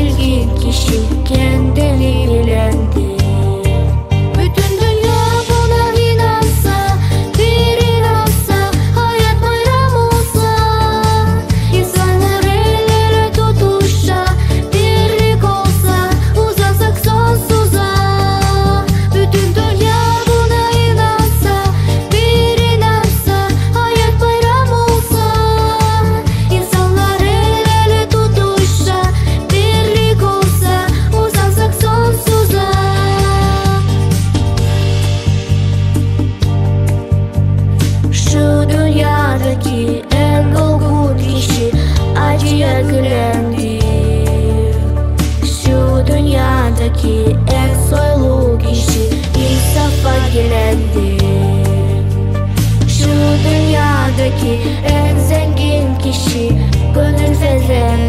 bilgin kişi kendini bilendi. Bütün dünya buna inansa, bir inansa, hayat bayram olsa, insanlar el ele tutuşsa, birlik olsa, uzansak sonsuza. Bütün dünya buna inansa, bir inansa, hayat bayram olsa, insanlar el ele tutuşsa, birlik olsa, uzansak sonsuza. Şu dünyadaki en olgun kişi acıya gülendi. Şu dünyadaki en soylu kişi insafa gelendi. Şu dünyadaki en zengin kişi gönül fezlendi.